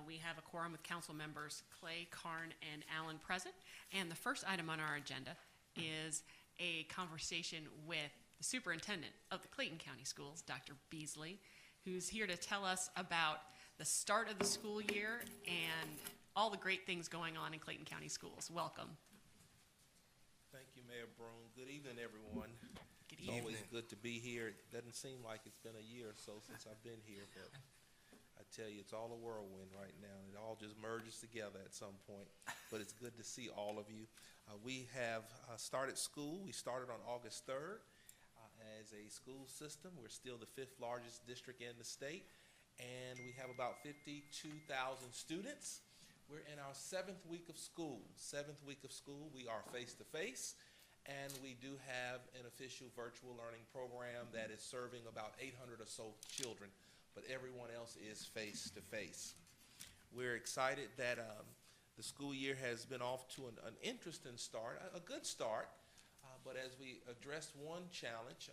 We have a quorum with council members Clay, Karn, and Allen present. And the first item on our agenda is a conversation with the superintendent of the Clayton County Schools, Dr. Beasley, who's here to tell us about the start of the school year and all the great things going on in Clayton County Schools. Welcome. Thank you, Mayor Broom. Good evening, everyone. Good It's evening. always good to be here. It doesn't seem like it's been a year or so since I've been here, but I tell you, it's all a whirlwind right now. It all just merges together at some point, but it's good to see all of you. We have started school. We started on August 3rd as a school system. We're still the 5th largest district in the state, and we have about 52,000 students. We're in our 7th week of school. 7th week of school, we are face-to-face, and we do have an official virtual learning program that is serving about 800 or so children, but everyone else is face-to-face. We're excited that the school year has been off to an interesting start, a good start, but as we address one challenge,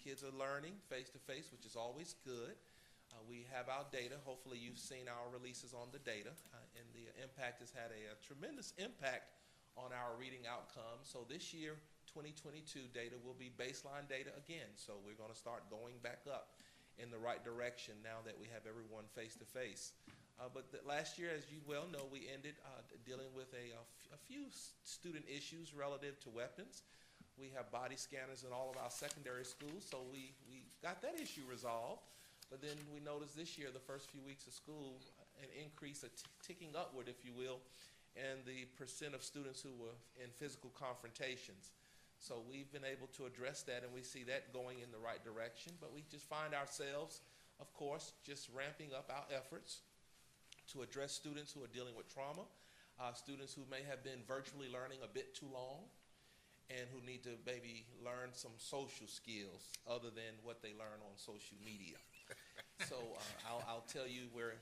kids are learning face-to-face, which is always good. We have our data. Hopefully you've seen our releases on the data, and the impact has had a tremendous impact on our reading outcomes. So this year, 2022 data will be baseline data again. So we're going to start going back up in the right direction now that we have everyone face-to-face. But last year, as you well know, we ended dealing with a few student issues relative to weapons. We have body scanners in all of our secondary schools, so we got that issue resolved. But then we noticed this year, the first few weeks of school, an increase, ticking upward, if you will, in the percent of students who were in physical confrontations. So we've been able to address that, and we see that going in the right direction. But we just find ourselves, of course, just ramping up our efforts to address students who are dealing with trauma, students who may have been virtually learning a bit too long, and who need to maybe learn some social skills other than what they learn on social media. So I'll tell you, we're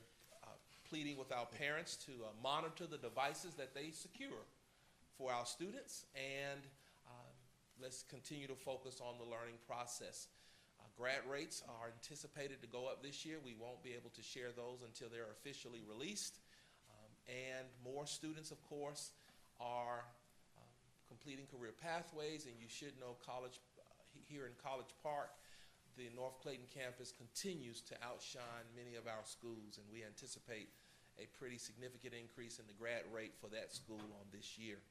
pleading with our parents to monitor the devices that they secure for our students, and let's continue to focus on the learning process. Grad rates are anticipated to go up this year. We won't be able to share those until they're officially released. And more students, of course, are completing career pathways, and you should know college here in College Park, the North Clayton campus continues to outshine many of our schools, and we anticipate a pretty significant increase in the grad rate for that school on this year.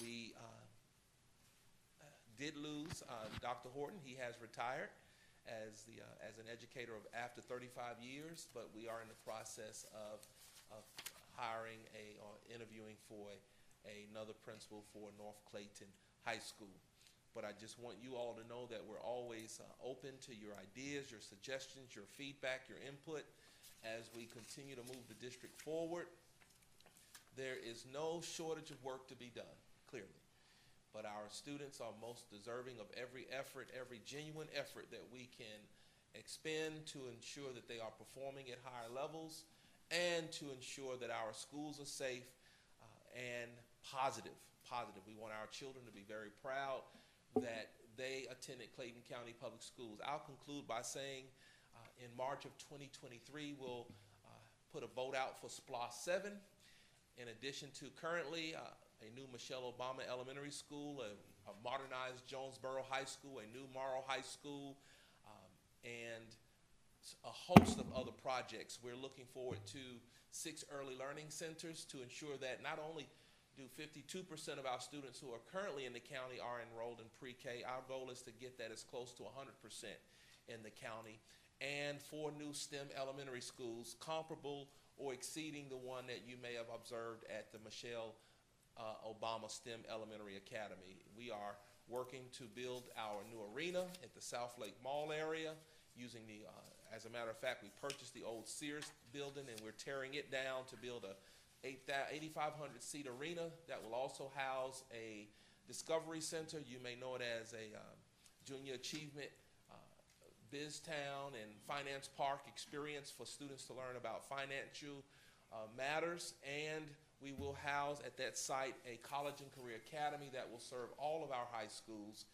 We did lose Dr. Horton. He has retired as an educator after 35 years, but we are in the process of hiring or interviewing for another principal for North Clayton High School. But I just want you all to know that we're always open to your ideas, your suggestions, your feedback, your input as we continue to move the district forward. There is no shortage of work to be done, clearly. But our students are most deserving of every effort, every genuine effort that we can expend to ensure that they are performing at higher levels and to ensure that our schools are safe and positive. We want our children to be very proud that they attended Clayton County Public Schools. I'll conclude by saying in March of 2023, we'll put a vote out for SPLOST 7. In addition to currently a new Michelle Obama Elementary School, a modernized Jonesboro High School, a new Morrow High School, and a host of other projects. We're looking forward to 6 early learning centers to ensure that not only do 52% of our students who are currently in the county are enrolled in pre-K. Our goal is to get that as close to 100% in the county. And 4 new STEM elementary schools comparable or exceeding the one that you may have observed at the Michelle Obama STEM Elementary Academy. We are working to build our new arena at the South Lake Mall area using as a matter of fact, we purchased the old Sears building and we're tearing it down to build a 8,500 seat arena that will also house a Discovery Center. You may know it as a Junior Achievement BizTown and Finance Park experience for students to learn about financial matters. And we will house at that site a college and career academy that will serve all of our high schools,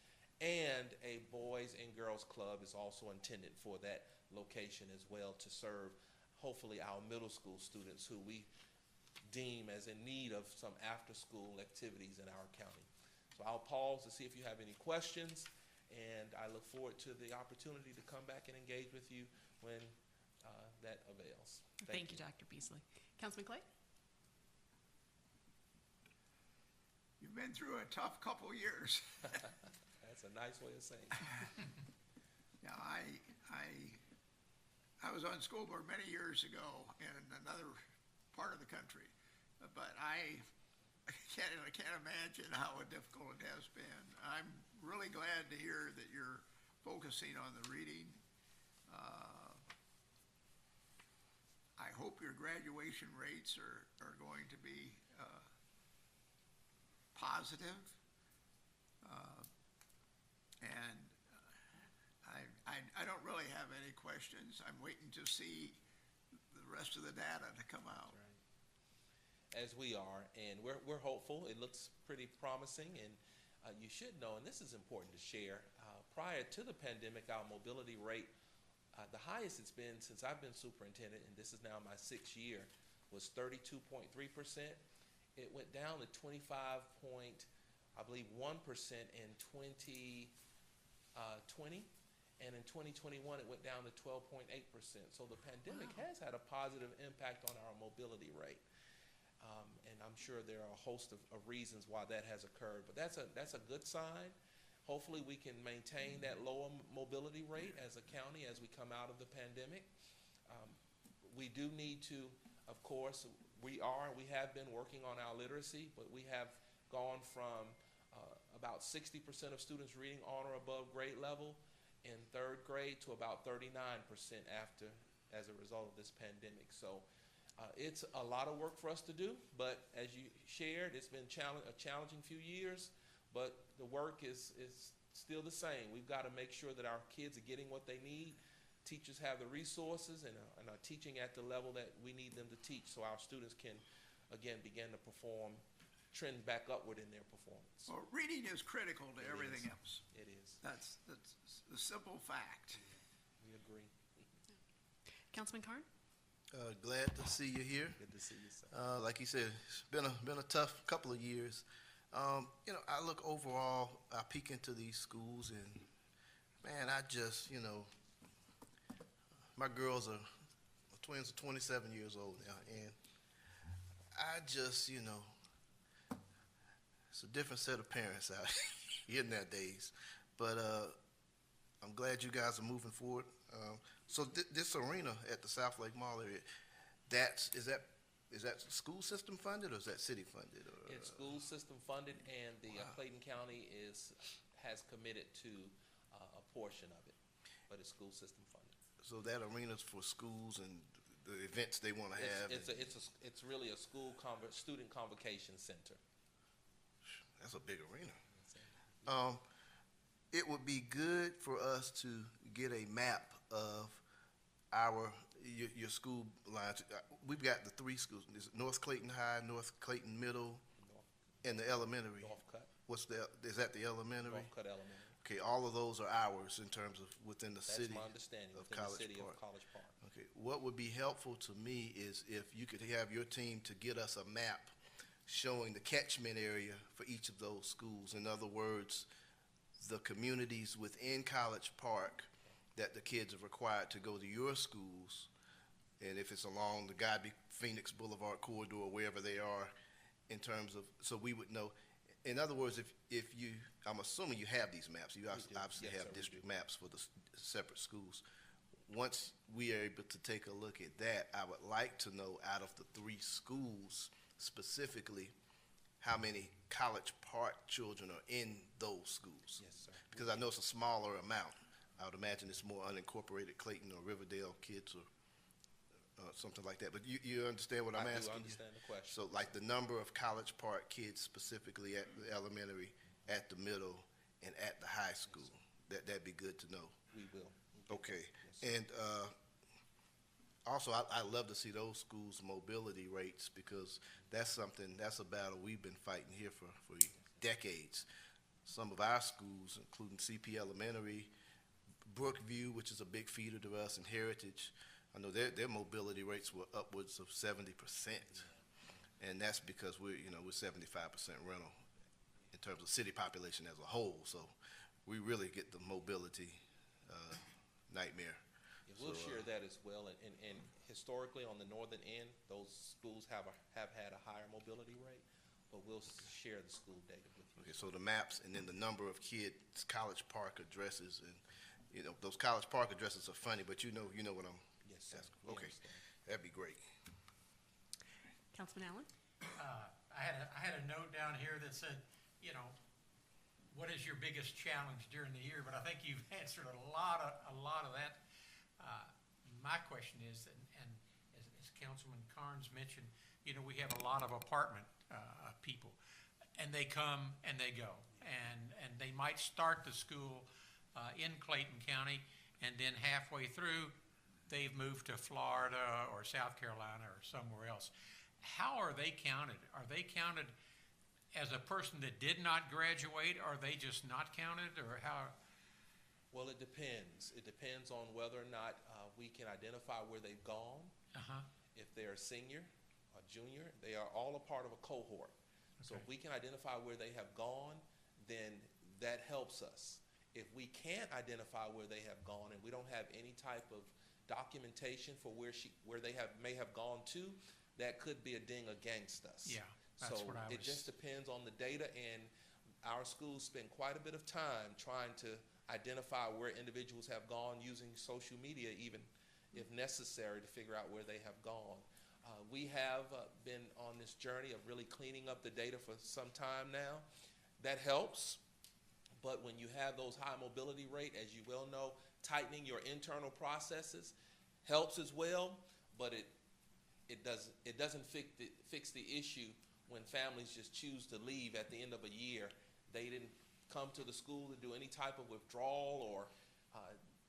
and a boys and girls club is also intended for that location as well to serve hopefully our middle school students who we deem as in need of some after-school activities in our county. So I'll pause to see if you have any questions, and I look forward to the opportunity to come back and engage with you when that avails. Thank you, Dr. Beasley. Councilman Clay? You've been through a tough couple years. That's a nice way of saying it. Yeah, I was on school board many years ago in another part of the country, but I can't imagine how difficult it has been. I'm really glad to hear that you're focusing on the reading. I hope your graduation rates are going to be positive. And I don't really have any questions. I'm waiting to see the rest of the data to come out. Right. As we are, and we're hopeful. It looks pretty promising, and you should know, and this is important to share, prior to the pandemic, our mobility rate, the highest it's been since I've been superintendent, and this is now my 6th year, was 32.3%. It went down to 25 point, I believe, 1% in 2020, and in 2021 it went down to 12.8%. So the pandemic has had a positive impact on our mobility rate, and I'm sure there are a host of reasons why that has occurred. But that's a good sign. Hopefully we can maintain that lower mobility rate as a county as we come out of the pandemic. We do need to, of course, we have been working on our literacy, but we have gone from about 60% of students reading on or above grade level in 3rd grade to about 39% as a result of this pandemic. So it's a lot of work for us to do, but as you shared, it's been a challenging few years, but the work is still the same. We've got to make sure that our kids are getting what they need. Teachers have the resources and are teaching at the level that we need them to teach, so our students can, again, begin to trend back upward in their performance. Well, reading is critical to everything else. It is. That's the simple fact. We agree. Councilman Carn? Glad to see you here. Good to see you, sir. Like you said, it's been a tough couple of years. I look overall, I peek into these schools, and man, I just, my girls my twins are 27 years old now, and I just, it's a different set of parents out here nowadays. But I'm glad you guys are moving forward. So this arena at the South Lake Mall area, is that school system funded or is that city funded? It's school system funded, and the Clayton County has committed to a portion of it, but it's school system funded. So that arena's for schools and the events they want to have. It's really a student convocation center. That's a big arena. It would be good for us to get a map of your school lines. We've got the 3 schools. There's North Clayton High, North Clayton Middle, and the elementary. Northcutt. Is that the elementary? Northcutt Elementary. Okay, all of those are ours in terms of within the city. That's my understanding, of within College the city Park. of College Park. Okay, what would be helpful to me is if you could have your team to get us a map showing the catchment area for each of those schools. In other words, the communities within College Park that the kids are required to go to your schools, and if it's along the Godby Phoenix Boulevard corridor, wherever they are, in terms of, so we would know. In other words, if you, I'm assuming you have these maps. You obviously Yes, have sir, we district do. maps for the separate schools. Once we are able to take a look at that, I would like to know out of the 3 schools specifically, how many College Park children are in those schools. Yes, sir. Because I know it's a smaller amount. I would imagine it's more unincorporated Clayton or Riverdale kids or something like that. But you understand what I'm asking? I do understand the question. So like the number of College Park kids specifically at the elementary, at the middle, and at the high school. That'd be good to know. We will. Okay. Yes, sir. And also, I love to see those schools' mobility rates, because that's a battle we've been fighting here for decades. Some of our schools, including CP Elementary, Brookview, which is a big feeder to us, and Heritage, I know their mobility rates were upwards of 70%. And that's because we're 75% rental in terms of city population as a whole. So we really get the mobility nightmare. Yeah, we'll So, share that as well, and historically on the northern end, those schools have had a higher mobility rate, but we'll share the school data with you. Okay, so the maps and then the number of kids, College Park addresses, and those College Park addresses are funny, but you know what I'm Yes, sir. asking. We Okay, understand. that'd be great. Councilman Allen? I had a note down here that said, what is your biggest challenge during the year? But I think you've answered a lot of that. My question is, and as Councilman Carnes mentioned, we have a lot of apartment people, and they come and they go, and they might start the school in Clayton County, and then halfway through, they've moved to Florida or South Carolina or somewhere else. How are they counted? Are they counted as a person that did not graduate? Are they just not counted, or how? Well, it depends. It depends on whether or not we can identify where they've gone. Uh-huh. If they're a senior or junior, they are all a part of a cohort. So if Okay. we can identify where they have gone, then that helps us. If we can't identify where they have gone and we don't have any type of documentation for where they may have gone to, that could be a ding against us. Yeah, that's So what I it was. just depends on the data, and our schools spend quite a bit of time trying to identify where individuals have gone, using social media even if necessary to figure out where they have gone. We have been on this journey of really cleaning up the data for some time now. That helps, but when you have those high mobility rate, as you well know, tightening your internal processes helps as well, but it doesn't fix the issue when families just choose to leave at the end of a year. They didn't come to the school to do any type of withdrawal or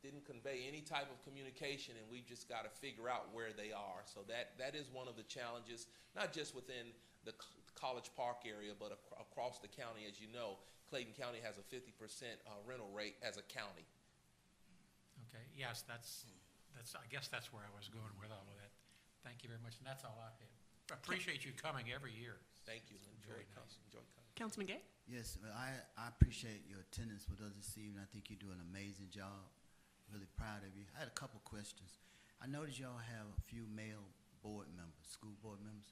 didn't convey any type of communication, and we've just got to figure out where they are. So that is one of the challenges, not just within the College Park area, but across the county. As you know, Clayton County has a 50% rental rate as a county. Okay, yes, I guess that's where I was going with all of that. Thank you very much, and that's all I have. I appreciate you coming every year. Thank you. Very Enjoy nice. coming. Enjoy coming. Councilman Gay? Yes, well, I appreciate your attendance with us this evening. I think you do an amazing job. Really proud of you. I had a couple questions. I noticed y'all have a few male board members, school board members.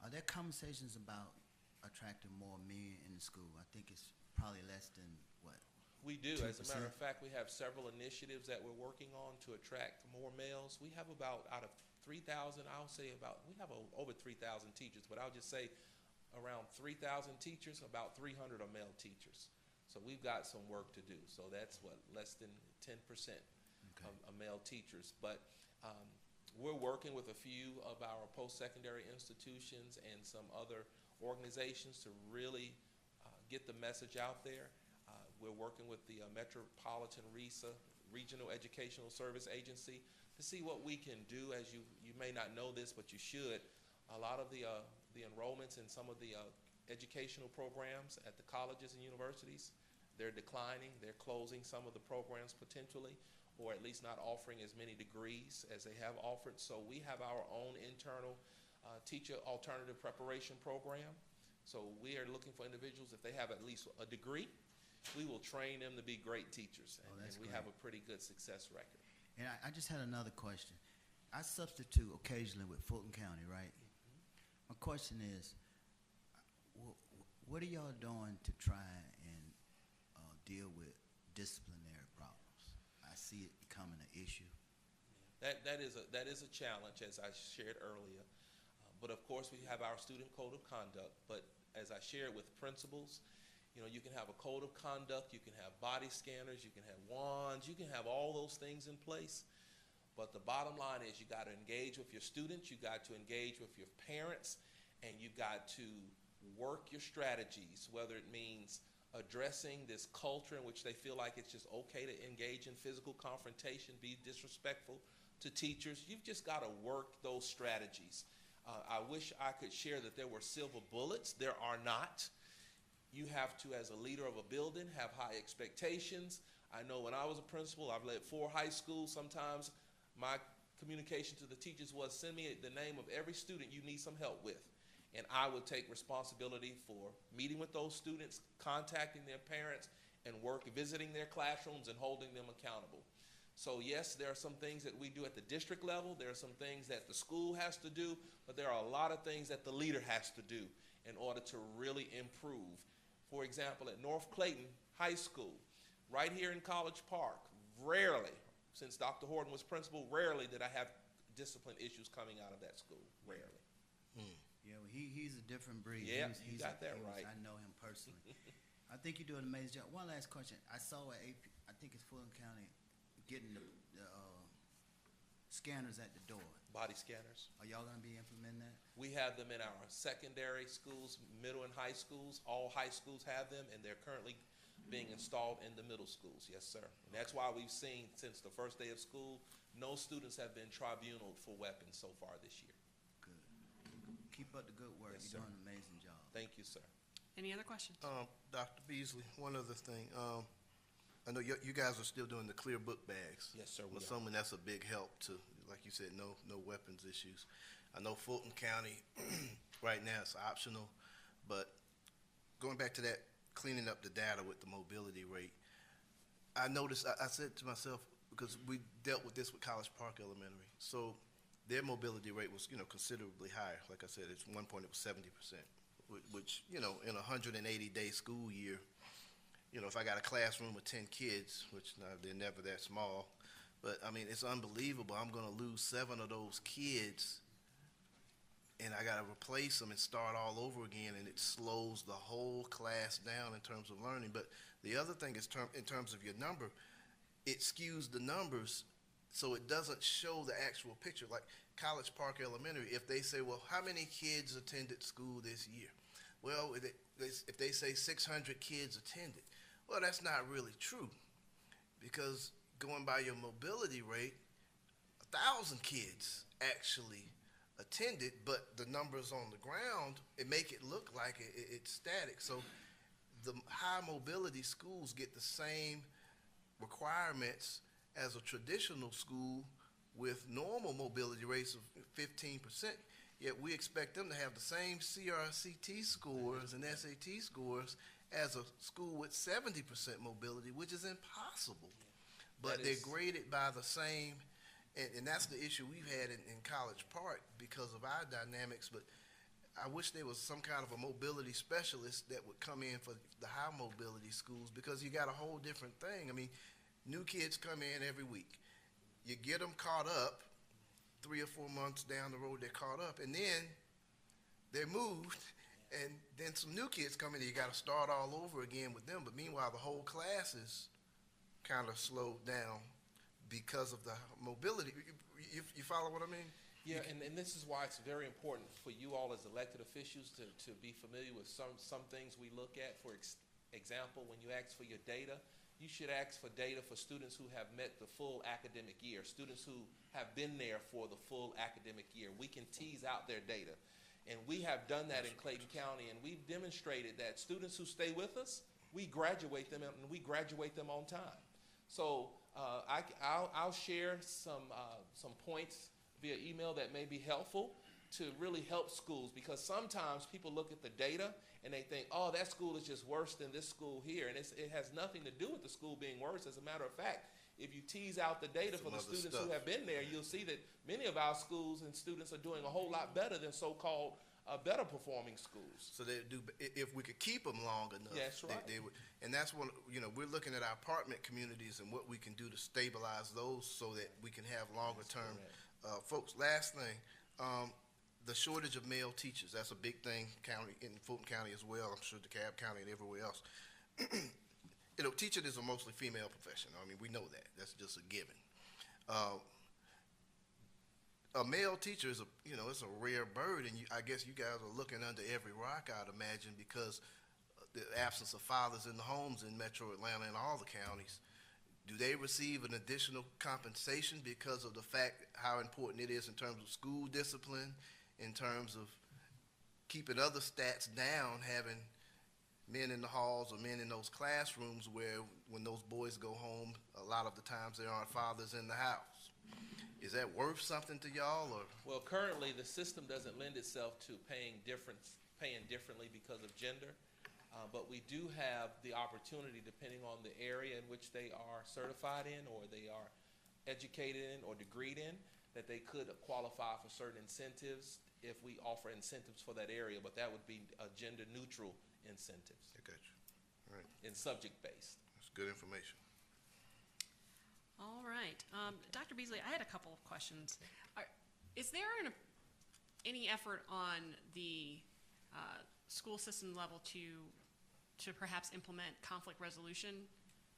Are there conversations about attracting more men in the school? I think it's probably less than, what? We do. As a matter 2%? of fact, we have several initiatives that we're working on to attract more males. We have about, out of 3,000, I'll say we have over 3,000 teachers, but I'll just say around 3,000 teachers, about 300 are male teachers. So we've got some work to do. So that's less than 10% of male teachers. But we're working with a few of our post-secondary institutions and some other organizations to really get the message out there. We're working with the Metropolitan RESA, Regional Educational Service Agency, to see what we can do. As you may not know this, but you should. A lot of the enrollments in some of the educational programs at the colleges and universities, they're declining. They're closing some of the programs potentially, or at least not offering as many degrees as they have offered. So we have our own internal teacher alternative preparation program. So we are looking for individuals, if they have at least a degree, we will train them to be great teachers. Oh, And that's we great. have a pretty good success record. And I just had another question. I substitute occasionally with Fulton County, right? My question is, what are y'all doing to try and deal with disciplinary problems? I see it becoming an issue. That is a challenge, as I shared earlier. But of course, we have our student code of conduct. But as I shared with principals, you can have a code of conduct, you can have body scanners, you can have wands, you can have all those things in place. But the bottom line is you got to engage with your students, you got to engage with your parents, and you got to work your strategies, whether it means addressing this culture in which they feel like it's just okay to engage in physical confrontation, be disrespectful to teachers. You've just got to work those strategies. I wish I could share that there were silver bullets. There are not. You have to, as a leader of a building, have high expectations. I know when I was a principal, I've led 4 high schools. Sometimes my communication to the teachers was, send me the name of every student you need some help with. And I would take responsibility for meeting with those students, contacting their parents, and visiting their classrooms and holding them accountable. So yes, there are some things that we do at the district level. There are some things that the school has to do, but there are a lot of things that the leader has to do in order to really improve. For example, at North Clayton High School, right here in College Park, rarely, since Dr. Horton was principal, rarely did I have discipline issues coming out of that school. Rarely. Yeah, well, he's a different breed. Yeah, He's you got that right. I know him personally. I think you do an amazing job. One last question. I saw at AP, I think it's Fulton County, getting the scanners at the door. Body scanners. Are y'all gonna be implementing that? We have them in our secondary schools, middle and high schools. All high schools have them, and they're currently being installed in the middle schools. Yes, sir. And that's why we've seen, since the first day of school, no students have been tribunaled for weapons so far this year. Good. Keep up the good work. Yes, You're sir. doing an amazing job. Thank you, sir. Any other questions? Dr. Beasley, one other thing. I know you guys are still doing the clear book bags. Yes, sir, we I'm are. assuming that's a big help to, like you said, no weapons issues. I know Fulton County, right now it's optional, but going back to that, cleaning up the data with the mobility rate, I noticed, I said to myself, because we dealt with this with College Park Elementary, so their mobility rate was, considerably higher. Like I said, at one point it was 70%, which, in a 180-day school year, if I got a classroom with 10 kids, which they're never that small, but I mean, it's unbelievable. I'm going to lose 7 of those kids, and I got to replace them and start all over again, and it slows the whole class down in terms of learning. But the other thing is, in terms of your number, it skews the numbers so it doesn't show the actual picture. Like College Park Elementary, if they say, well, how many kids attended school this year? Well, if they say 600 kids attended, well, that's not really true, because going by your mobility rate, 1,000 kids actually attended, but the numbers on the ground, it make it look like it's static. So the high mobility schools get the same requirements as a traditional school with normal mobility rates of 15%, yet we expect them to have the same CRCT scores and SAT scores as a school with 70% mobility, which is impossible. But they're graded by the same, and that's the issue we've had in College Park because of our dynamics. But I wish there was some kind of a mobility specialist that would come in for the high mobility schools, because you got a whole different thing. I mean, new kids come in every week. You get them caught up, 3 or 4 months down the road, they're caught up, and then they're moved, and then some new kids come in, and you got to start all over again with them. But meanwhile, the whole class is kind of slowed down because of the mobility. You follow what I mean? Yeah, and this is why it's very important for you all as elected officials to be familiar with some things we look at. For example, when you ask for your data, you should ask for data for students who have met the full academic year, students who have been there for the full academic year. We can tease out their data. And we have done that in Clayton County, and we've demonstrated that students who stay with us, we graduate them, and we graduate them on time. So I'll share some points via email that may be helpful to really help schools, because sometimes people look at the data and they think, oh, that school is just worse than this school here, and it has nothing to do with the school being worse. As a matter of fact, if you tease out the data for the students who have been there, you'll see that many of our schools and students are doing a whole lot better than so-called better performing schools. So they do, if we could keep them long enough. That's right. They would, and that's one, we're looking at our apartment communities and what we can do to stabilize those so that we can have longer term. Folks, last thing, the shortage of male teachers, that's a big thing in Fulton County as well. I'm sure DeKalb County and everywhere else. Teaching is a mostly female profession. I mean, we know that. That's just a given. A male teacher is it's a rare bird, and I guess you guys are looking under every rock, I'd imagine, because the absence of fathers in the homes in Metro Atlanta and all the counties. Do they receive an additional compensation because of the fact how important it is in terms of school discipline, in terms of keeping other stats down, having men in the halls or men in those classrooms where when those boys go home, a lot of the times there aren't fathers in the house? Is that worth something to y'all, or? Well, currently, the system doesn't lend itself to paying differently because of gender. But we do have the opportunity, depending on the area in which they are certified in, or they are educated in, or degreed in, that they could qualify for certain incentives if we offer incentives for that area. But that would be gender-neutral incentives I got you. All right, and subject-based. that's good information. All right. Dr. Beasley, I had a couple of questions. Is there any effort on the school system level to perhaps implement conflict resolution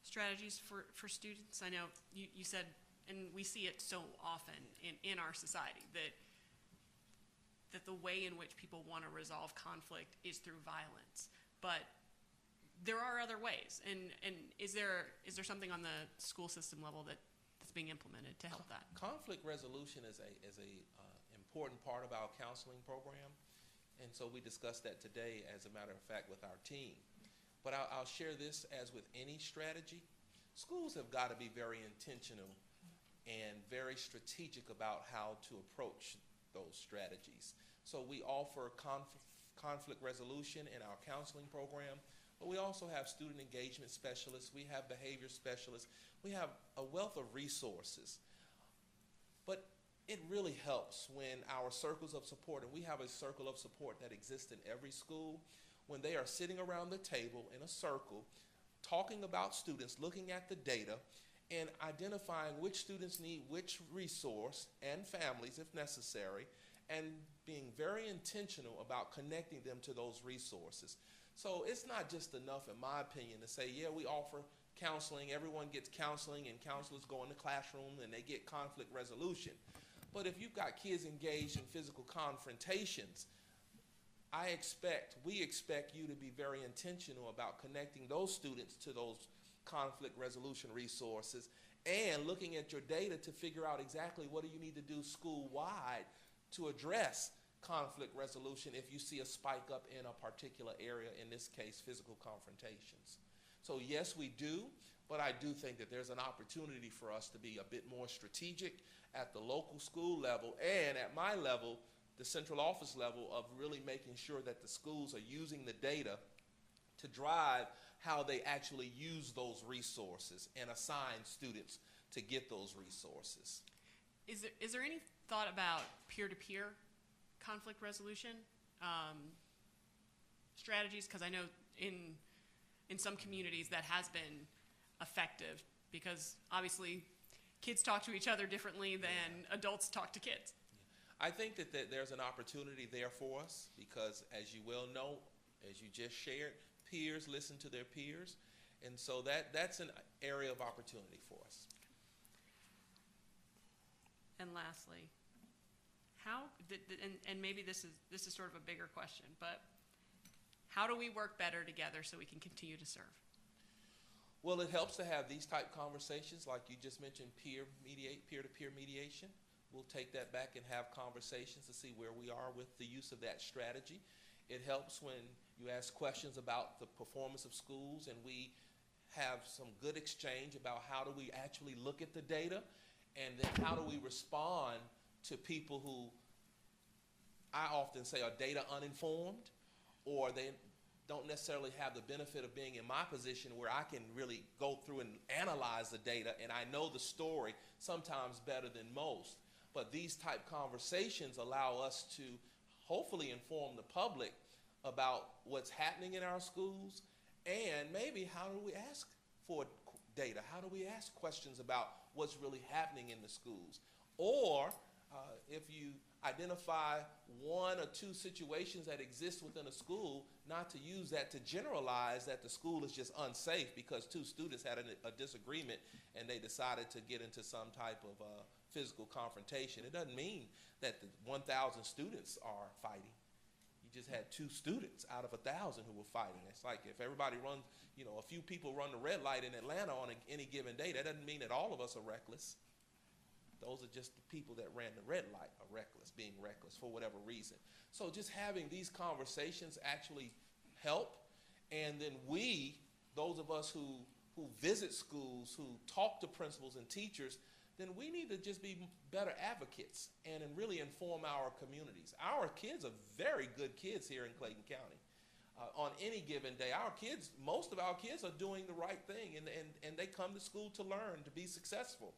strategies for students? I know you said, and we see it so often in our society, that the way in which people want to resolve conflict is through violence. But there are other ways, and is there something on the school system level that's being implemented to help that? Conflict resolution is a important part of our counseling program, and so we discussed that today, as a matter of fact, with our team. But I'll share this, as with any strategy, schools have got to be very intentional and very strategic about how to approach those strategies. So we offer conflict resolution in our counseling program, but we also have student engagement specialists, we have behavior specialists, we have a wealth of resources. But it really helps when our circles of support, and we have a circle of support that exists in every school, when they are sitting around the table in a circle, talking about students, looking at the data, and identifying which students need which resource, and families if necessary, and being very intentional about connecting them to those resources. So it's not just enough, in my opinion, to say, yeah, we offer counseling, everyone gets counseling, and counselors go in the classroom and they get conflict resolution. But if you've got kids engaged in physical confrontations, we expect you to be very intentional about connecting those students to those conflict resolution resources, and looking at your data to figure out exactly what do you need to do school-wide to address conflict resolution if you see a spike up in a particular area, in this case, physical confrontations. So yes, we do, but I do think that there's an opportunity for us to be a bit more strategic at the local school level, and at my level, the central office level, of really making sure that the schools are using the data to drive how they actually use those resources and assign students to get those resources. Is there any thought about peer-to-peer conflict resolution strategies? Because I know in some communities that has been effective, because obviously kids talk to each other differently than adults talk to kids. I think that there's an opportunity there for us, because as you well know, as you just shared, peers listen to their peers, and so that's an area of opportunity for us. And lastly, and maybe this is sort of a bigger question, but how do we work better together so we can continue to serve? Well, it helps to have these type conversations, like you just mentioned, peer-to-peer mediation. We'll take that back and have conversations to see where we are with the use of that strategy. It helps when you ask questions about the performance of schools, and we have some good exchange about how do we actually look at the data, and then how do we respond to people who I often say are data uninformed, or they don't necessarily have the benefit of being in my position where I can really go through and analyze the data, and I know the story sometimes better than most. But these type conversations allow us to hopefully inform the public about what's happening in our schools, and maybe how do we ask for data? How do we ask questions about what's really happening in the schools? Or if you identify one or two situations that exist within a school, not to use that to generalize that the school is just unsafe because two students had a disagreement and they decided to get into some type of physical confrontation. It doesn't mean that the 1,000 students are fighting. You just had 2 students out of 1,000 who were fighting. It's like if everybody runs, a few people run the red light in Atlanta on any given day, that doesn't mean that all of us are reckless. Those are just the people that ran the red light are reckless, being reckless for whatever reason. So just having these conversations actually help. And then those of us who visit schools, who talk to principals and teachers, then we need to just be better advocates and really inform our communities. Our kids are very good kids here in Clayton County. On any given day, most of our kids are doing the right thing, and they come to school to learn, to be successful.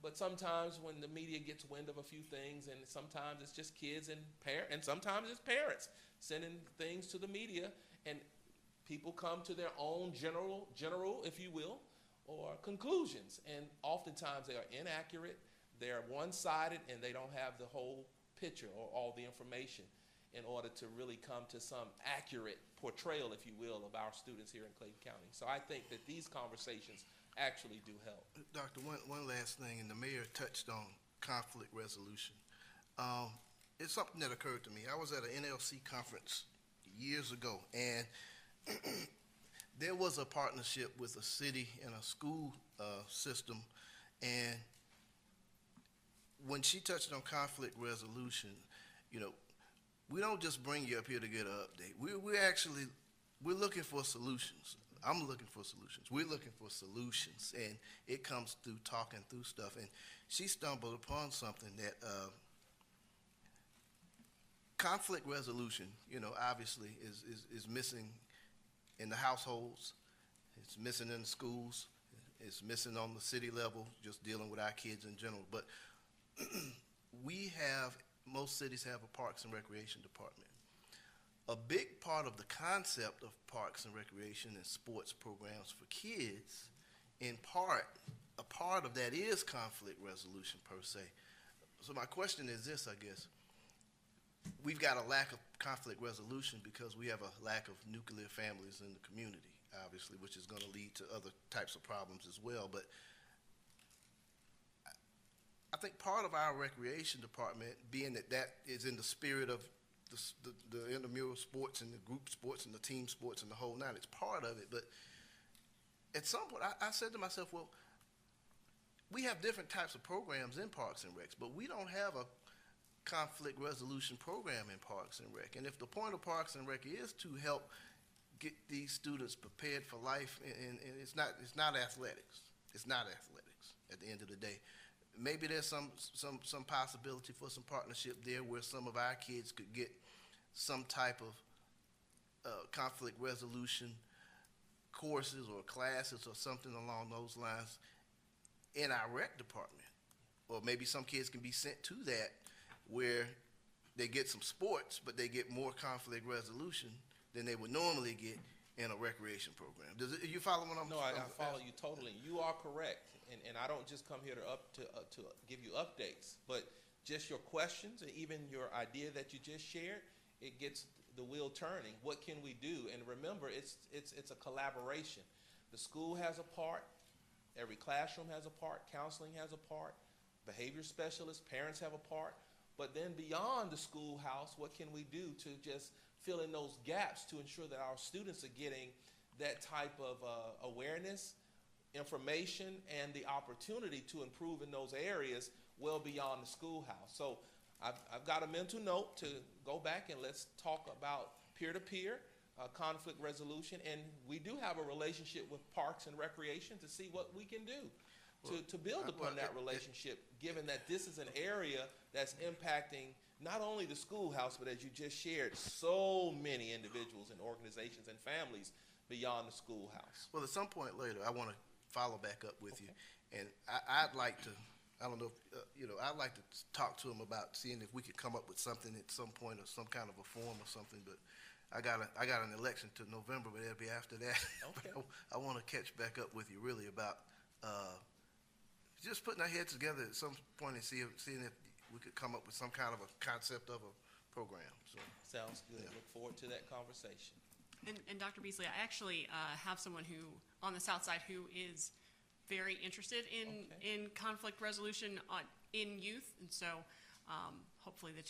But sometimes when the media gets wind of a few things, and sometimes it's just kids and sometimes it's parents sending things to the media, and people come to their own general, if you will, or conclusions. And oftentimes they are inaccurate, they're one-sided, and they don't have the whole picture or all the information in order to really come to some accurate portrayal, if you will, of our students here in Clayton County. So I think that these conversations actually do help. Doctor, one last thing, and the mayor touched on conflict resolution. It's something that occurred to me. I was at an NLC conference years ago, and there was a partnership with a city and a school system, and when she touched on conflict resolution, you know, we don't just bring you up here to get an update. We're looking for solutions. I'm looking for solutions. We're looking for solutions, and it comes through talking through stuff. And she stumbled upon something that conflict resolution, you know, obviously is missing in the households. It's missing in the schools. It's missing on the city level, just dealing with our kids in general. But most cities have a Parks and Recreation department. A big part of the concept of parks and recreation and sports programs for kids, a part of that is conflict resolution per se. So my question is this, I guess. We've got a lack of conflict resolution because we have a lack of nuclear families in the community, obviously, which is going to lead to other types of problems as well. But I think part of our recreation department, being that is in the spirit of the intramural sports and the group sports and the team sports and the whole nine, it's part of it. But at some point, I said to myself, well, we have different types of programs in Parks and Recs, but we don't have a conflict resolution program in Parks and Rec. And if the point of Parks and Rec is to help get these students prepared for life, and it's not athletics. It's not athletics at the end of the day. Maybe there's some possibility for some partnership there where some of our kids could get some type of conflict resolution courses or classes or something along those lines in our rec department. Or maybe some kids can be sent to that where they get some sports, but they get more conflict resolution than they would normally get in a recreation program. You follow what I'm saying? No, I follow you totally. You are correct. And I don't just come here to give you updates, but just your questions and even your idea that you just shared, it gets the wheel turning. What can we do? And remember, it's a collaboration. The school has a part, every classroom has a part, counseling has a part, behavior specialists, parents have a part. But then beyond the schoolhouse, what can we do to just fill in those gaps to ensure that our students are getting that type of awareness, information, and the opportunity to improve in those areas well beyond the schoolhouse. So I've got a mental note to go back and let's talk about peer-to-peer conflict resolution, and we do have a relationship with Parks and Recreation to see what we can do to build upon that relationship, given that this is an area that's impacting not only the schoolhouse, but as you just shared, so many individuals and organizations and families beyond the schoolhouse. Well, at some point later, I want to follow back up with you, and I'd like to, I don't know, I'd like to talk to him about seeing if we could come up with something at some point or some kind of a form or something. But I got an election to November, but it'll be after that. Okay. I want to catch back up with you really about just putting our heads together at some point and seeing if we could come up with some kind of a concept of a program. So Sounds good. Yeah. Look forward to that conversation. And Dr. Beasley, I actually have someone who, on the South Side, who is very interested in conflict resolution in youth, and so hopefully the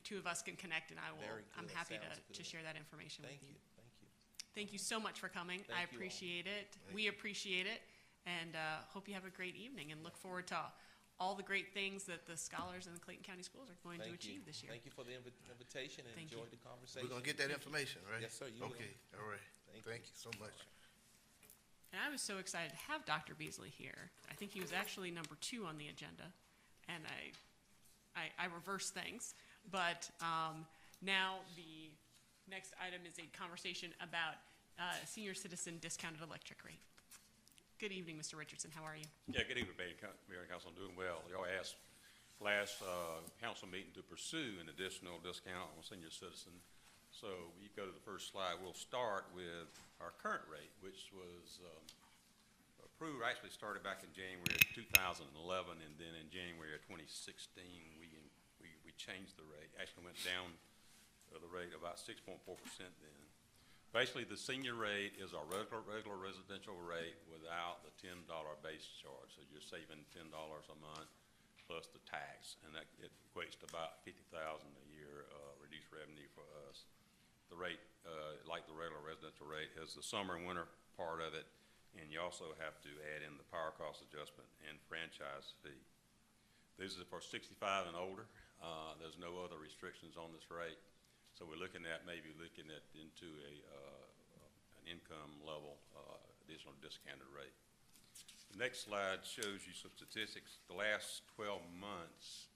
two of us can connect, and Very good. I'm happy Sounds to good. share that information Thank with you. you. Thank you. Thank you so much for coming. Thank I you all. appreciate it. We appreciate it, and hope you have a great evening, and look forward to all the great things that the scholars in the Clayton County Schools are going to Thank you. achieve this year. Thank you for the invitation and Thank you. enjoyed the conversation. we're going to get that information, right? Yes, sir, you will. Okay, all right. Thank Thank you so much. All right. And I was so excited to have Dr. Beasley here. I think he was actually number 2 on the agenda, and I reversed things. But now the next item is a conversation about senior citizen discounted electric rate. Good evening, Mr. Richardson. How are you? Yeah, good evening, Mayor and Council. I'm doing well. Y'all asked last council meeting to pursue an additional discount on senior citizen. So you go to the first slide. We'll start with our current rate, which was approved, actually started back in January of 2011, and then in January of 2016, we changed the rate. Actually went down the rate about 6.4% then. Basically, the senior rate is our regular residential rate without the $10 base charge. So you're saving $10 a month plus the tax, and that it equates to about $50,000 a year reduced revenue for us. The rate, like the regular residential rate, has the summer and winter part of it, and you also have to add in the power cost adjustment and franchise fee. This is for 65 and older. There's no other restrictions on this rate. So we're looking at into an income level additional discounted rate. The next slide shows you some statistics. The last 12 months,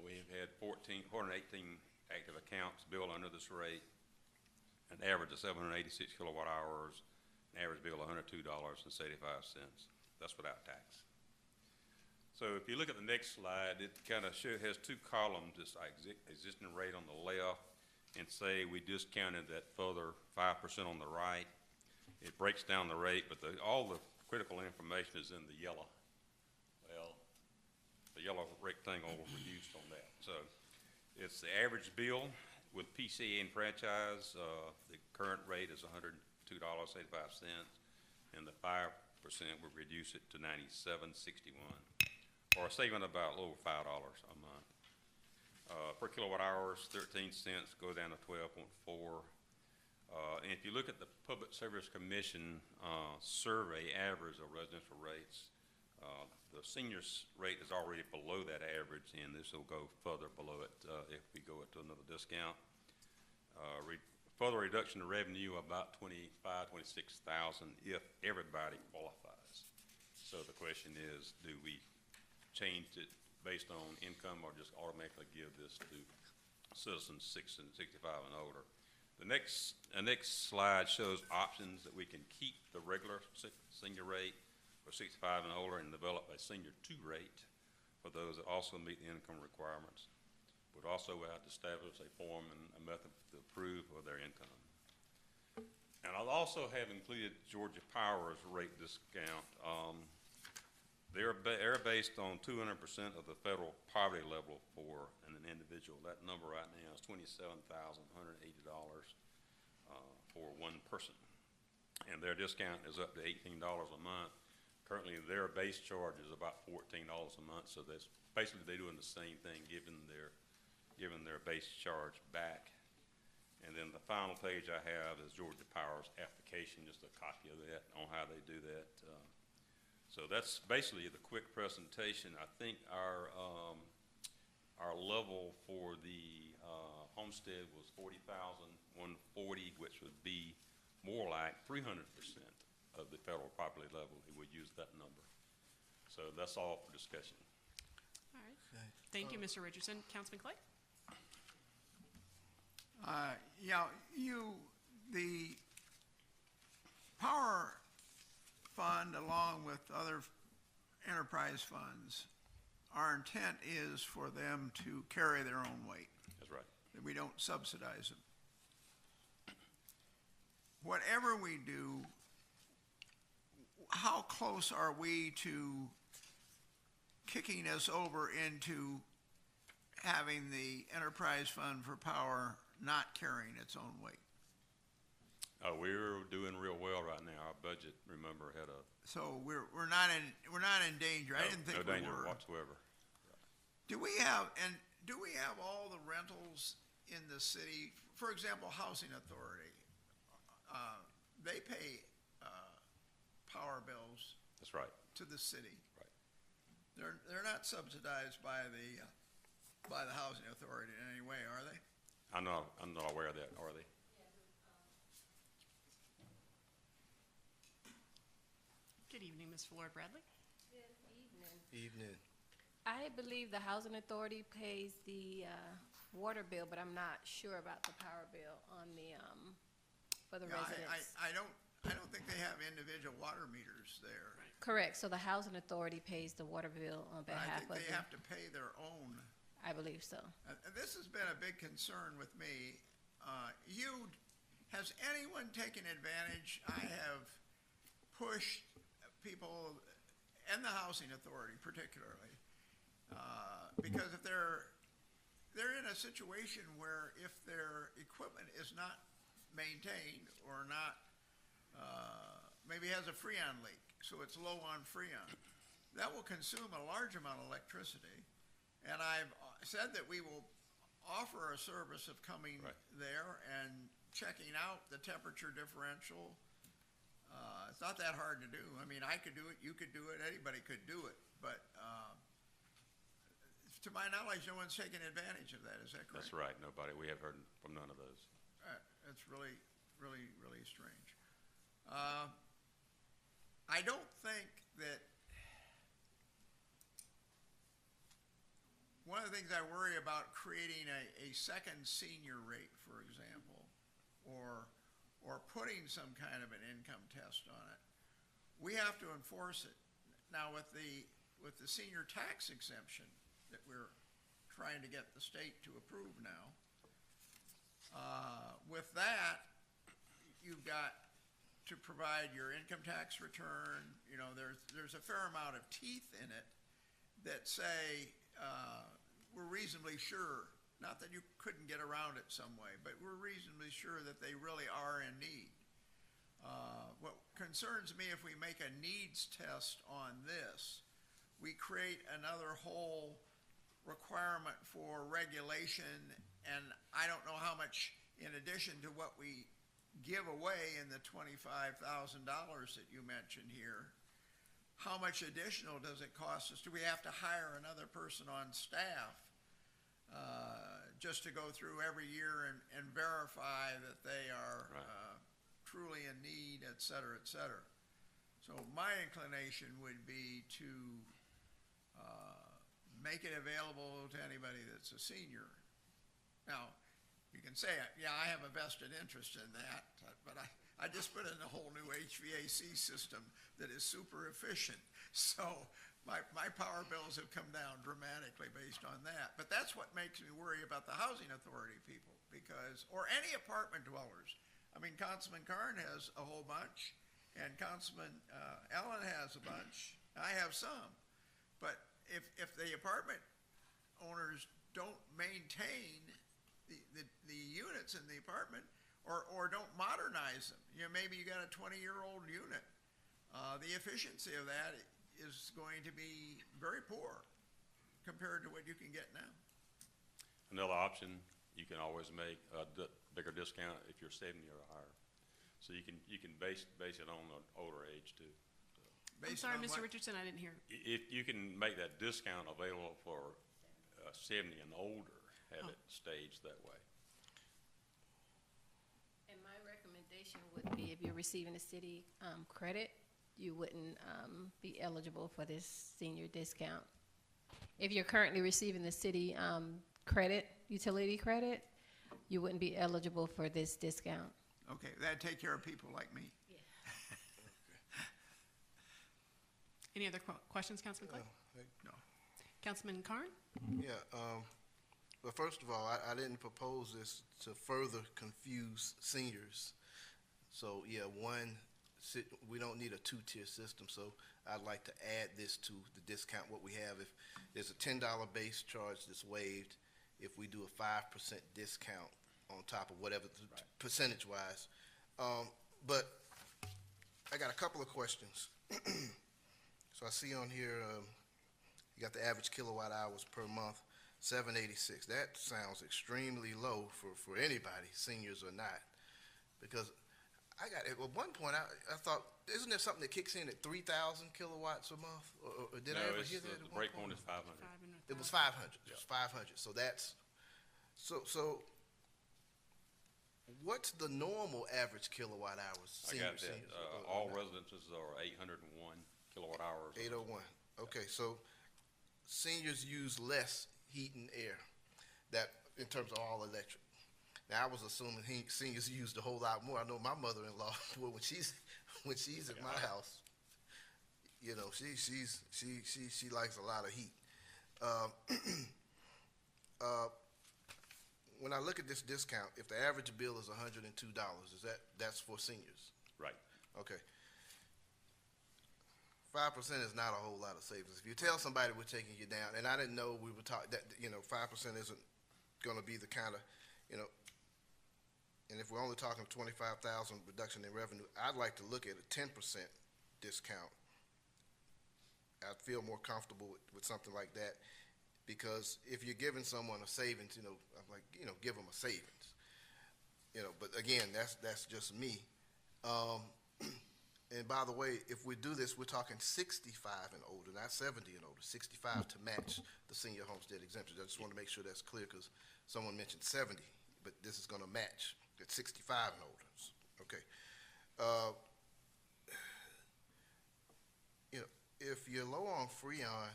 we have had 418 active accounts billed under this rate, an average of 786 kilowatt hours, an average bill of $102.75. That's without tax. So if you look at the next slide, it kind of has 2 columns, this existing rate on the left, and say we discounted that further 5% on the right. It breaks down the rate, but all the critical information is in the yellow. Well, the yellow rectangle reduced on that. So it's the average bill with PCA and franchise. The current rate is $102.85, and the 5% would reduce it to $97.61. Or saving about a little over $5 a month. Per kilowatt hours, 13 cents, go down to 12.4. And if you look at the Public Service Commission survey average of residential rates, the seniors rate is already below that average, and this will go further below it if we go into another discount. Further reduction of revenue about $25,000, $26,000 if everybody qualifies. So the question is, do we change it based on income or just automatically give this to citizens 65 and older? The next slide shows options that we can keep the regular senior rate for 65 and older and develop a senior 2 rate for those that also meet the income requirements. We'd also have to establish a form and a method to approve of their income. And I'll also have included Georgia Power's rate discount. They're based on 200% of the federal poverty level for an individual. That number right now is $27,180 for one person. And their discount is up to $18 a month. Currently, their base charge is about $14 a month, so that's basically they're doing the same thing, giving their base charge back. And then the final page I have is Georgia Power's application, just a copy of that on how they do that. So that's basically the quick presentation. I think our level for the homestead was $40,140, which would be more like 300% of the federal poverty level. It would use that number. So that's all for discussion. All right. Okay. Thank you, Mr. Richardson. Councilman Clay? The power fund, along with other enterprise funds, our intent is for them to carry their own weight. That's right. That we don't subsidize them. Whatever we do, how close are we to kicking us over into having the enterprise fund for power not carrying its own weight? We're doing real well right now. Our budget, remember, had a So we're not in danger. I didn't think no we danger were. whatsoever. Do we have all the rentals in the city? For example, Housing Authority, they pay power bills That's right. to the city. Right. They're not subsidized by the Housing Authority in any way, are they? I'm not aware of that, are they? Ms. Fleur Bradley. Good evening. Evening. I believe the Housing Authority pays the water bill, but I'm not sure about the power bill on the, for the Yeah, residents. I don't think they have individual water meters there. Correct, so the Housing Authority pays the water bill on But I behalf think of they the, have to pay their own. I believe so. This has been a big concern with me. Has anyone taken advantage? I have pushed people, and the Housing Authority particularly, because if they're in a situation where if their equipment is not maintained or not, maybe has a freon leak, so it's low on freon, that will consume a large amount of electricity. And I've said that we will offer a service of coming Right. there and checking out the temperature differential. It's not that hard to do. I mean, I could do it, you could do it, anybody could do it. But to my knowledge, no one's taken advantage of that. Is that correct? That's right, nobody, we have heard from none of those. That's really, really, really strange. I don't think that, one of the things I worry about creating a second senior rate, for example, or putting some kind of an income test on it. We have to enforce it. Now with the senior tax exemption that we're trying to get the state to approve now, with that, you've got to provide your income tax return. You know, there's a fair amount of teeth in it that say, we're reasonably sure, not that you couldn't get around it some way, but we're reasonably sure that they really are in need. What concerns me, if we make a needs test on this, we create another whole requirement for regulation, and I don't know how much, in addition to what we give away in the $25,000 that you mentioned here, how much additional does it cost us? Do we have to hire another person on staff just to go through every year and verify that they are Right. truly in need, et cetera, et cetera? So my inclination would be to make it available to anybody that's a senior. Now, you can say, yeah, I have a vested interest in that, but I just put in a whole new HVAC system that is super efficient. So my power bills have come down dramatically based on that. But that's what makes me worry about the Housing Authority people, because, or any apartment dwellers. I mean, Councilman Carn has a whole bunch, and Councilman Allen has a bunch. I have some. But if the apartment owners don't maintain the units in the apartment, or don't modernize them, you know, maybe you got a 20-year-old unit, the efficiency of that is going to be very poor compared to what you can get now. Another option, you can always make a bigger discount if you're 70 or higher. So you can base it on the older age too. I'm Based sorry, on Mr. what- Richardson, I didn't hear. If you can make that discount available for 70 and older, have it staged that way. And my recommendation would be if you're receiving a city credit, you wouldn't be eligible for this senior discount. If you're currently receiving the city credit, utility credit, you wouldn't be eligible for this discount. Okay, that'd take care of people like me. Any other questions, Councilman Clay? No. Councilman Carn? Yeah, well, first of all, I didn't propose this to further confuse seniors. So, yeah, we don't need a two-tier system, so I'd like to add this to the discount, what we have. If there's a $10 base charge that's waived, if we do a 5% discount on top of whatever, percentage-wise. But I got a couple of questions. So I see on here, you got the average kilowatt hours per month, 786. That sounds extremely low for anybody, seniors or not. Because at one point, I thought, isn't there something that kicks in at 3,000 kilowatts a month? Or did I No, ever it's, hear the that at one break point? point is 500. It was 500, it was 500. So so what's the normal average kilowatt hours? I got that. seniors, All or not? residences are 801 kilowatt hours. 801. Okay, so seniors use less heat and air, that in terms of all electric. Now, I was assuming seniors used a whole lot more. I know my mother-in-law, well, when she's at my house, you know, she likes a lot of heat. When I look at this discount, if the average bill is $102, that's for seniors? Right. Okay. 5% is not a whole lot of savings. If you tell somebody we're taking you down, and I didn't know we were talking that, 5% isn't going to be the kind of, and if we're only talking 25,000 reduction in revenue, I'd like to look at a 10% discount. I'd feel more comfortable with something like that, because if you're giving someone a savings, I'm like, give them a savings. But again, that's just me. And by the way, if we do this, we're talking 65 and older, not 70 and older, 65 to match the senior homestead exemption. I just want to make sure that's clear, because someone mentioned 70, but this is going to match at 65 and older. Okay. If you're low on Freon,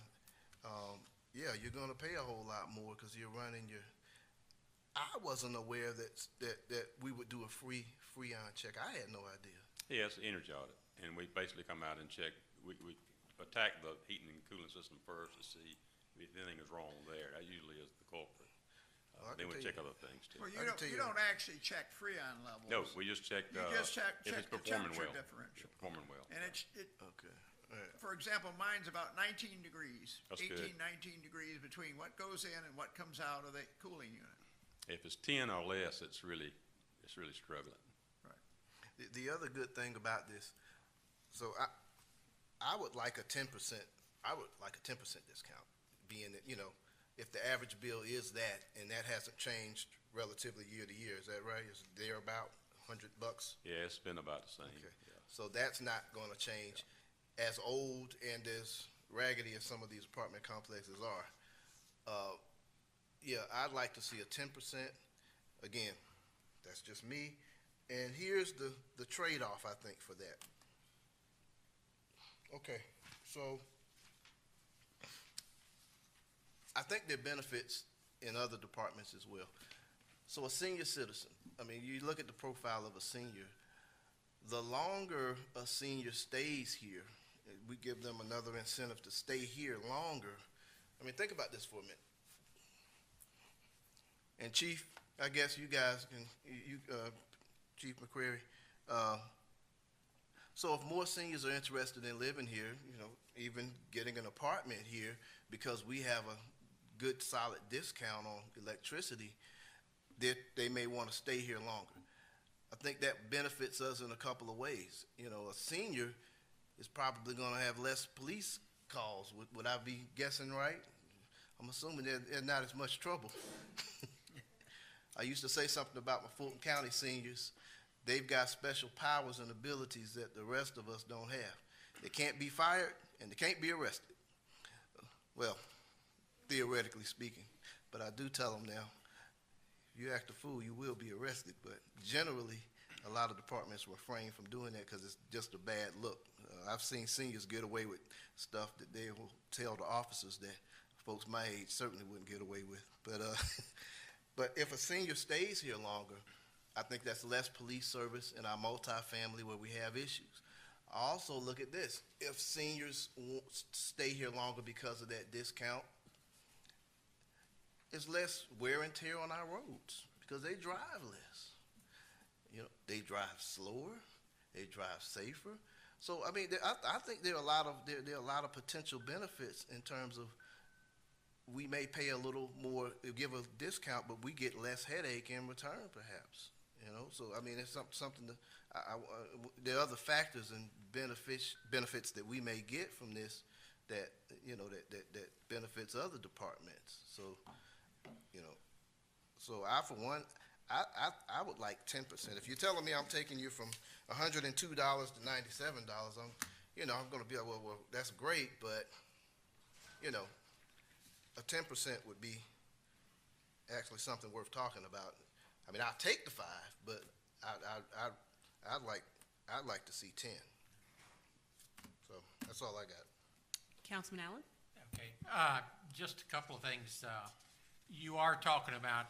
yeah, you're going to pay a whole lot more because you're running your. I wasn't aware that we would do a free Freon check. I had no idea. Yeah, it's an energy audit, and we basically come out and check. We attack the heating and cooling system first to see if anything is wrong there. That usually is the culprit. Then we check other things too. Well, I can tell you you- don't actually check Freon levels. No, we just check, You just check if it's the performing temperature well. differential. It's performing well. And Okay. All right. for example, mine's about 19 degrees. That's 18, good. 19 degrees between what goes in and what comes out of the cooling unit. If it's 10 or less, it's really struggling. The other good thing about this, so I would like a 10%. I would like a 10% discount, being that if the average bill is that, and that hasn't changed relatively year to year. Is that right? Is there about $100? Yeah, it's been about the same. Okay. Yeah. So that's not going to change. As old and as raggedy as some of these apartment complexes are, yeah, I'd like to see a 10%. Again, that's just me. And here's the trade-off, I think, for that. Okay, so I think there are benefits in other departments as well. So a senior citizen, I mean, you look at the profile of a senior, the longer a senior stays here, we give them another incentive to stay here longer. I mean, think about this for a minute. And Chief, I guess you guys can, Chief McCreary, so if more seniors are interested in living here, even getting an apartment here, because we have a good solid discount on electricity, they may want to stay here longer. I think that benefits us in a couple of ways. A senior is probably going to have less police calls. Would I be guessing right? I'm assuming they're not as much trouble. I used to say something about my Fulton County seniors. They've got special powers and abilities that the rest of us don't have. They can't be fired and they can't be arrested. Well, theoretically speaking. But I do tell them now, if you act a fool, you will be arrested. But generally, a lot of departments refrain from doing that because it's just a bad look. I've seen seniors get away with stuff that they will tell the officers that folks my age certainly wouldn't get away with. But if a senior stays here longer, I think that's less police service in our multifamily where we have issues. I also look at this. If seniors stay here longer because of that discount, it's less wear and tear on our roads because they drive less. They drive slower, they drive safer. So I mean, I think there are a lot of potential benefits in terms of we may pay a little more, give a discount, but we get less headache in return, perhaps. So I mean, it's something that there are other factors and benefits that we may get from this that that benefits other departments. So so I for one, I would like 10%. If you're telling me I'm taking you from $102 to $97, I'm going to be like, well, that's great, but a 10% would be actually something worth talking about. I mean, I'll take the 5, but I'd like to see 10. So That's all I got. Councilman Allen? Okay, just a couple of things. You are talking about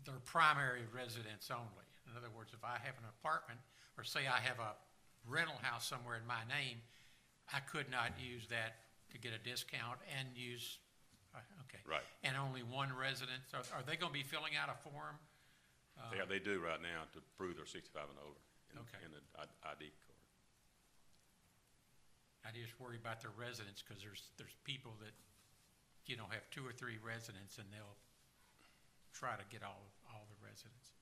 their primary residence only. In other words, if I have an apartment, or say I have a rental house somewhere in my name, I could not use that to get a discount and use, okay. Right. And only one residence, are they gonna be filling out a form? They do right now to prove they're 65 and over Okay. in the ID card. I just worry about their residents, because there's people that, have 2 or 3 residents, and they'll try to get all the residents.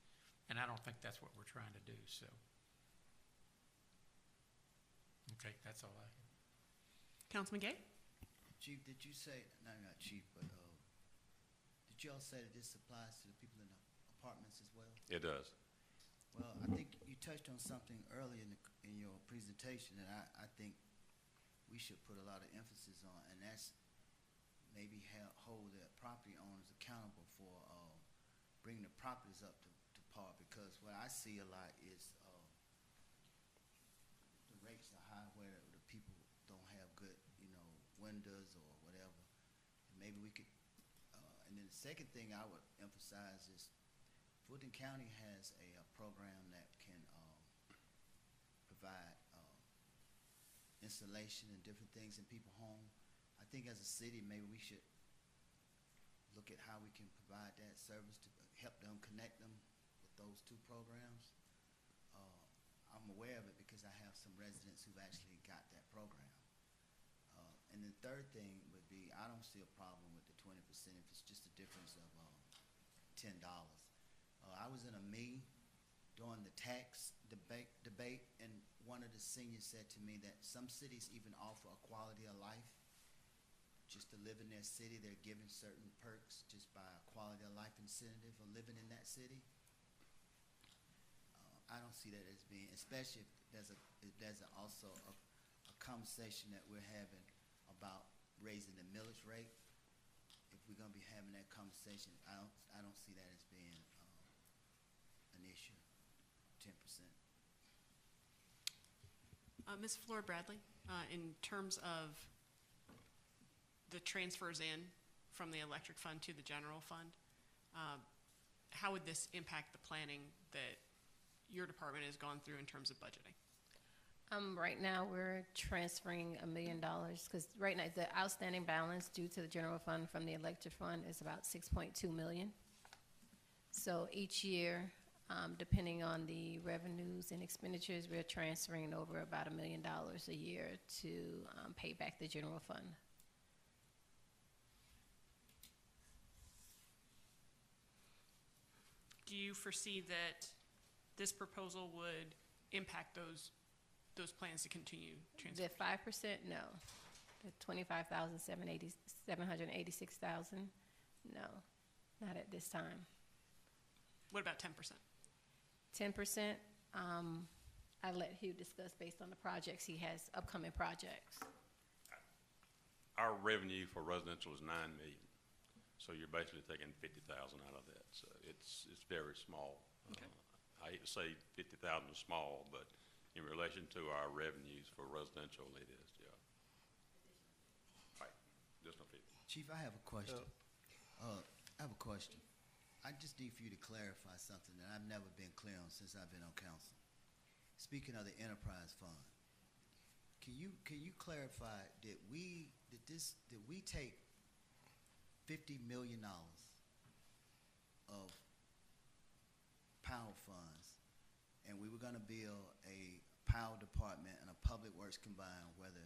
And I don't think that's what we're trying to do, so. Okay, that's all I have. Councilman Gay? Chief, did you say, no, not chief, but, did y'all say that this applies to the people in the apartments as well? It does. Well, I think you touched on something earlier in your presentation that I think we should put a lot of emphasis on, and that's maybe hold the property owners accountable for bringing the properties up to par, because what I see a lot is the rates are high where the people don't have good, windows or whatever. And maybe we could, and then the second thing I would emphasize is Fulton County has a program that can provide installation and different things in people's home. I think as a city, maybe we should look at how we can provide that service to help them, connect them with those two programs. I'm aware of it because I have some residents who've actually got that program. And the third thing would be, I don't see a problem with the 20% if it's just a difference of $10. I was in a meeting during the tax debate, and one of the seniors said to me that some cities even offer a quality of life. Just to live in their city, they're given certain perks just by a quality of life incentive of living in that city. I don't see that as being, especially if there's also a conversation that we're having about raising the millage rate. If we're going to be having that conversation, I don't see that as being an issue. 10%. Ms. Flora Bradley, in terms of the transfers in from the electric fund to the general fund, how would this impact the planning that your department has gone through in terms of budgeting? Right now, we're transferring $1 million, because right now, the outstanding balance due to the general fund from the electric fund is about $6.2 million. So each year, depending on the revenues and expenditures, we're transferring over about $1 million a year to pay back the general fund. Do you foresee that this proposal would impact those plans to continue transfer? The 5%, no. The 786,000, no, not at this time. What about 10%? 10%, I let Hugh discuss based on the projects he has, upcoming projects. Our revenue for residential is $9 million, so you're basically taking 50,000 out of that. So it's very small. Okay. I hate to say 50,000 is small, but in relation to our revenues for residential, it is, yeah. Right, just no 50. Chief, I have a question. I just need for you to clarify something that I've never been clear on since I've been on council. Speaking of the enterprise fund, can you clarify, did we take $50 million of power funds, and we were going to build a power department and a public works combined, where the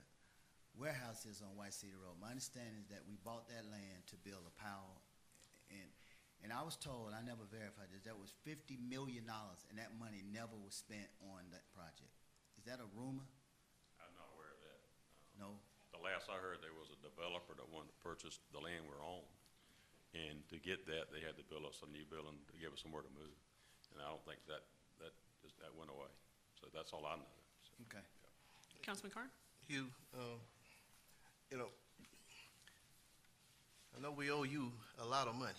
warehouse is on White City Road? My understanding is that we bought that land to build a power, and I was told, I never verified this, that was $50 million, and that money never was spent on that project. Is that a rumor? I'm not aware of that. No? The last I heard, there was a developer that wanted to purchase the land we're on. And to get that, they had to build us a new building to give us somewhere to move. And I don't think that went away. So that's all I know. So, Okay. yeah. Councilman Carn? Hugh, I know we owe you a lot of money.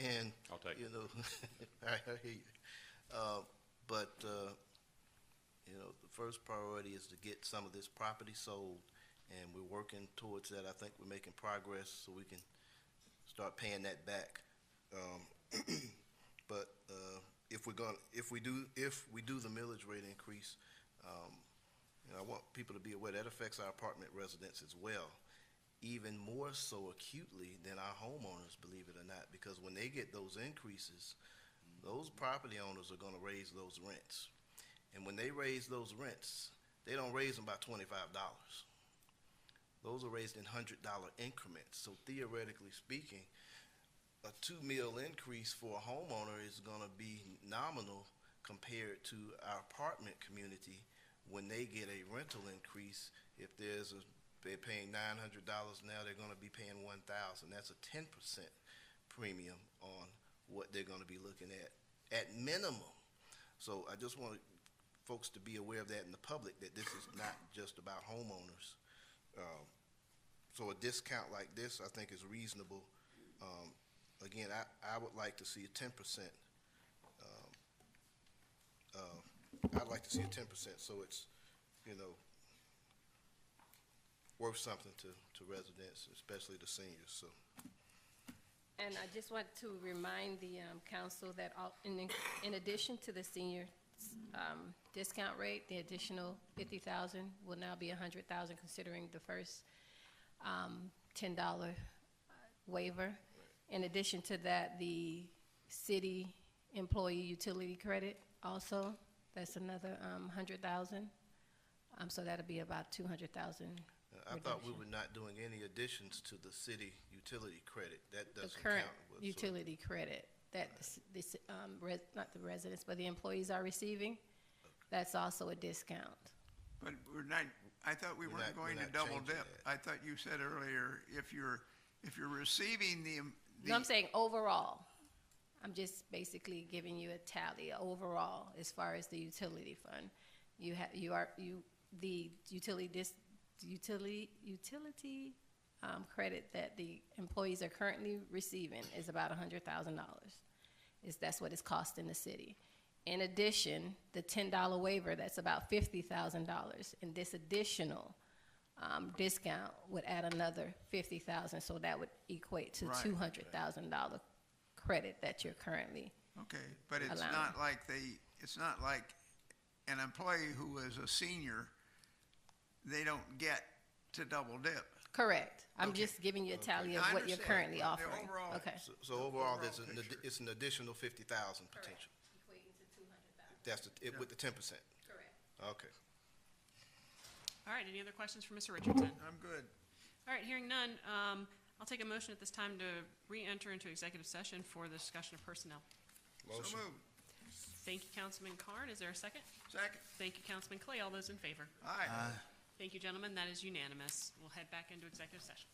And, I'll take it. I hear you. But You know, the first priority is to get some of this property sold, and we're working towards that. I think we're making progress so we can start paying that back. But if we do the millage rate increase, you know, I want people to be aware that affects our apartment residents as well, even more so acutely than our homeowners, believe it or not, because when they get those increases, those property owners are going to raise those rents. And when they raise those rents, they don't raise them by $25. Those are raised in $100 increments. So theoretically speaking, a 2 mil increase for a homeowner is going to be nominal compared to our apartment community when they get a rental increase. If they're paying $900 now, they're going to be paying $1,000. That's a 10% premium on what they're going to be looking at minimum. So I just want folks to be aware of that in the public, that this is not just about homeowners. So a discount like this, I think, is reasonable. Again, I would like to see a 10%. I'd like to see a 10%, so it's, you know, worth something to residents, especially the seniors. So. And I just want to remind the council that in addition to the senior discount rate, the additional 50,000 will now be 100,000, considering the first $10 waiver. In addition to that, the city employee utility credit also, that's another 100,000. So that'll be about 200,000. I thought we were not doing any additions to the city utility credit. That doesn't The current count. utility credit that not the residents, but the employees are receiving, that's also a discount. But we're not, I thought we weren't going to double dip. I thought you said earlier, if you're receiving No, I'm saying overall. I'm just basically giving you a tally overall as far as the utility fund. The utility credit that the employees are currently receiving is about $100,000. That's what it's costing the city. In addition, the $10 waiver, that's about $50,000, and this additional discount would add another $50,000, so that would equate to Right. $200,000 credit that you're currently. Okay, but it's allowing. it's not like an employee who is a senior, they don't get to double dip. Correct. I'm Okay. just giving you a tally of I what you're understand. currently The offering. overall- Okay. So overall, Overall picture. it's an additional 50,000 potential. Equating to 200,000. That's with the 10%. Correct. Okay. All right, any other questions for Mr. Richardson? I'm good. All right, hearing none, I'll take a motion at this time to re-enter into executive session for the discussion of personnel. So moved. Thank you, Councilman Carn. Is there a second? Second. Thank you, Councilman Clay. All those in favor? Aye. Thank you, gentlemen. That is unanimous. We'll head back into executive session.